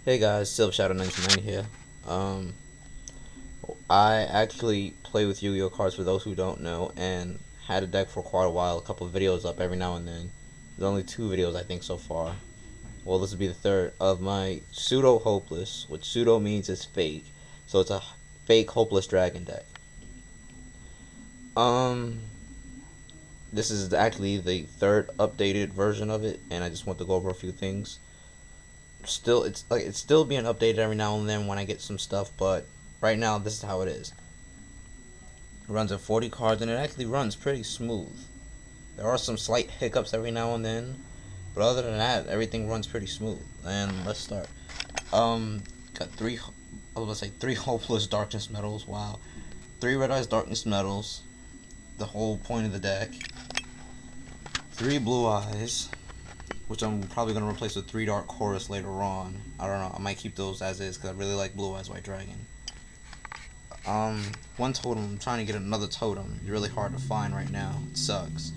Hey guys, Silver Shadow 99 here. I actually play with Yu-Gi-Oh cards for those who don't know, and had a deck for quite a while. A couple of videos up every now and then. There's only 2 videos I think so far. Well, this will be the third of my Pseudo Hopeless, which pseudo means it's fake. So it's a fake Hopeless Dragon deck. This is actually the third updated version of it, and I just want to go over a few things. It's still being updated every now and then when I get some stuff, but right now this is how it is. It runs at 40 cards, and it actually runs pretty smooth. There are some slight hiccups every now and then, but other than that, everything runs pretty smooth. And let's start. Got three hopeless darkness metals. Wow, 3 red eyes darkness metals. The whole point of the deck. 3 blue eyes, which I'm probably going to replace with 3 Dark Chorus later on. I don't know. I might keep those as is because I really like Blue Eyes White Dragon. 1 totem. I'm trying to get another totem. It's really hard to find right now. It sucks.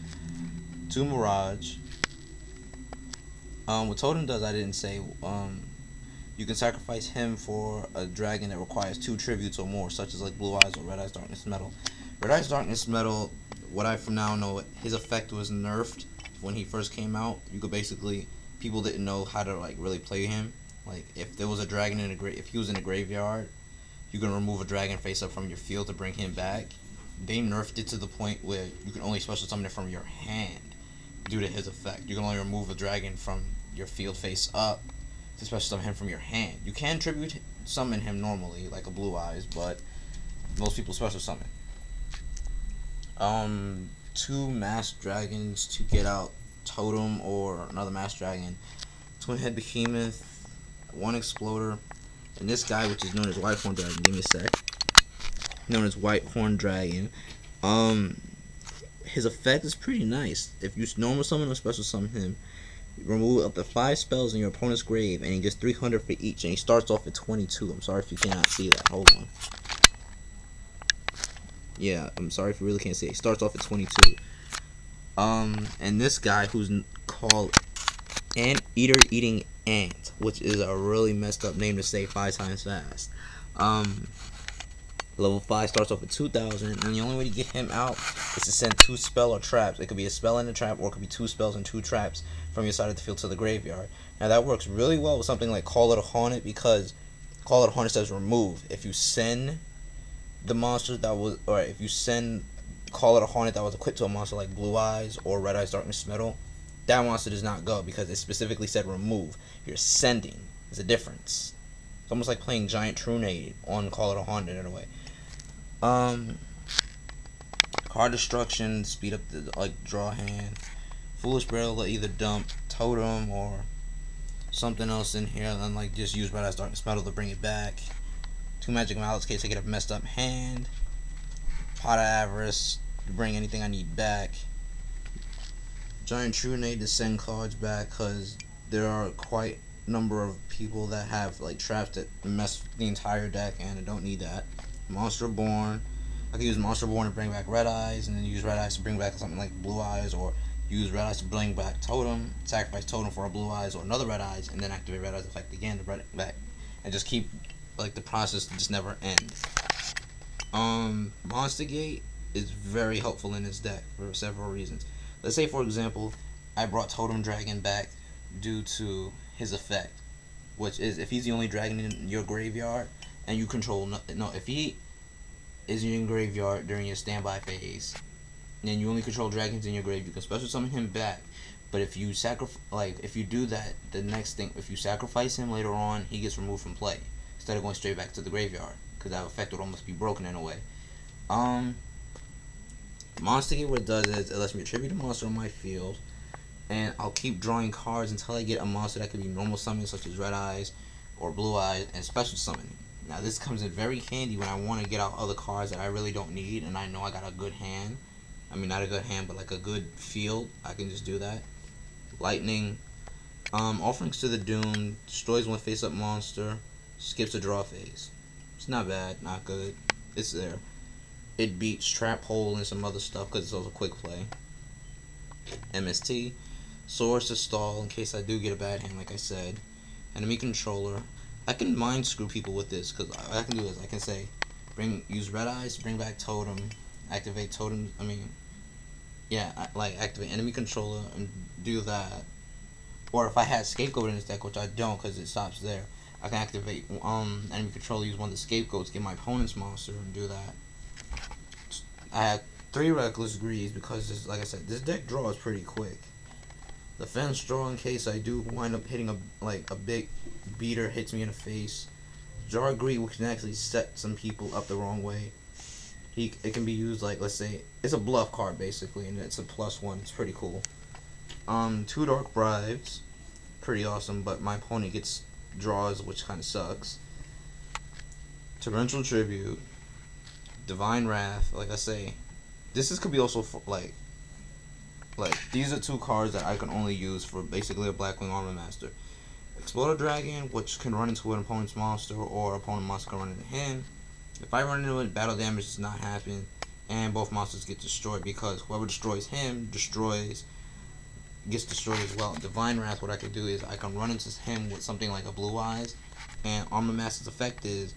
2 Mirage. What totem does I didn't say. You can sacrifice him for a dragon that requires 2 tributes or more, such as like Blue Eyes or Red Eyes Darkness Metal. Red Eyes Darkness Metal, what I from now know, his effect was nerfed when he first came out. You could basically, people didn't know how to like really play him. Like if there was a dragon in if he was in a graveyard, you can remove a dragon face up from your field to bring him back. They nerfed it to the point where you can only special summon it from your hand due to his effect. You can only remove a dragon from your field face up to special summon him from your hand. You can tribute summon him normally like a Blue Eyes, but most people special summon. 2 masked dragons to get out totem or another masked dragon. Twin head Behemoth, 1 exploder, and this guy, which is known as White Horn Dragon. Give me a sec. Known as White Horn Dragon. His effect is pretty nice. If you normal summon or special summon him, remove up to 5 spells in your opponent's grave, and he gets 300 for each, and he starts off at 22. I'm sorry if you cannot see that. Hold on. Yeah, I'm sorry if you really can't see it. He starts off at 22. And this guy, who's called Anteateringant, which is a really messed up name to say 5 times fast. Level 5 starts off at 2,000, and the only way to get him out is to send 2 spell or traps. It could be a spell and a trap, or it could be 2 spells and 2 traps from your side of the field to the graveyard. Now that works really well with something like Call It a Haunted, because Call It a Haunted says remove. If you send the monster that was, or if you send Call It a Haunted that was equipped to a monster like Blue Eyes or Red Eyes Darkness Metal, that monster does not go because it specifically said remove. You're sending. There's a difference. It's almost like playing Giant Trunade on Call It a Haunted in a way. Card destruction, speed up the draw hand. Foolish Burial to either dump totem or something else in here, and then just use Red Eyes Darkness Metal to bring it back. 2 magic mallets in case I get a messed up hand. Pot of Avarice to bring anything I need back. Giant Trunade to send cards back, because there are quite a number of people that have traps that mess the entire deck, and I don't need that. Monster Born. I can use Monster Born to bring back Red Eyes, and then use Red Eyes to bring back something like Blue Eyes, or use Red Eyes to bring back Totem, sacrifice Totem for a Blue Eyes or another Red Eyes, and then activate Red Eyes effect again to bring it back, and just keep the process to just never end. Monster Gate is very helpful in this deck for several reasons. Let's say, for example, I brought Totem Dragon back due to his effect, which is if he's the only dragon in your graveyard and you control if he is in your graveyard during your standby phase and you only control dragons in your grave, you can special summon him back. But if you if you do that, the next thing, if you sacrifice him later on, he gets removed from play instead of going straight back to the graveyard, because that effect would almost be broken in a way. Monster Gate, what it does is it lets me attribute a monster on my field, and I'll keep drawing cards until I get a monster that could be normal summon, such as Red Eyes or Blue Eyes, and special summon. Now this comes in very handy when I want to get out other cards that I really don't need, and I know I got a good hand. I mean, not a good hand, but a good field. I can just do that. Lightning. Offerings to the Doom. Destroys 1 face-up monster. Skips a draw phase. It's not bad, not good. It's there. It beats Trap Hole and some other stuff because it's also quick play. MST. Swords to stall in case I do get a bad hand, like I said. Enemy controller. I can mind screw people with this, because I can do this. I can say, use red eyes, bring back totem, activate totem. Like activate enemy controller and do that. Or if I had scapegoat in this deck, which I don't, because it stops there, I can activate enemy controller, use one of the scapegoats, get my opponent's monster, and do that. I had 3 reckless greeds because, like I said, this deck draw is pretty quick. Defense draw in case I do wind up hitting a big beater hits me in the face. Jar greed, which can actually set some people up the wrong way. It can be used like, let's say it's a bluff card basically, and it's a +1. It's pretty cool. 2 dark bribes, pretty awesome, but my opponent gets draws, which kind of sucks. Torrential Tribute, Divine Wrath. Like I say, could be also for, like these are 2 cards that I can only use for basically a Blackwing Armor Master. Exploder Dragon, which can run into an opponent's monster, or opponent monster can run into him. If I run into it, battle damage does not happen, and both monsters get destroyed because whoever destroys him gets destroyed as well. Divine Wrath, what I can do is I can run into him with something like a Blue Eyes, and Armor Master's effect is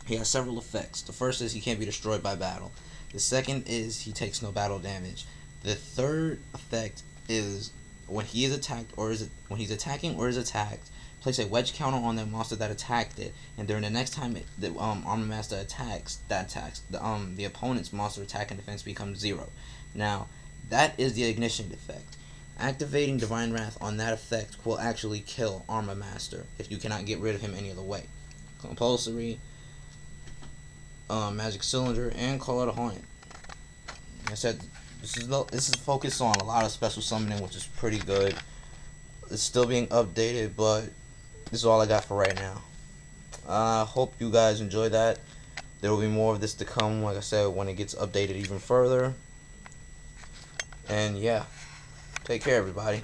he has several effects. The first is he can't be destroyed by battle. The second is he takes no battle damage. The third effect is when he is attacked when he's attacking or is attacked, place a wedge counter on that monster that attacked it, and during the next time the Armor Master attacks, the opponent's monster attack and defense becomes 0. Now, that is the ignition effect. Activating Divine Wrath on that effect will actually kill Armor Master if you cannot get rid of him any other way. Compulsory, Magic Cylinder, and Call Out a Hornet. Like I said, this is focused on a lot of special summoning, which is pretty good. It's still being updated, but this is all I got for right now. I hope you guys enjoy that. There will be more of this to come, like I said, when it gets updated even further. And yeah, take care, everybody.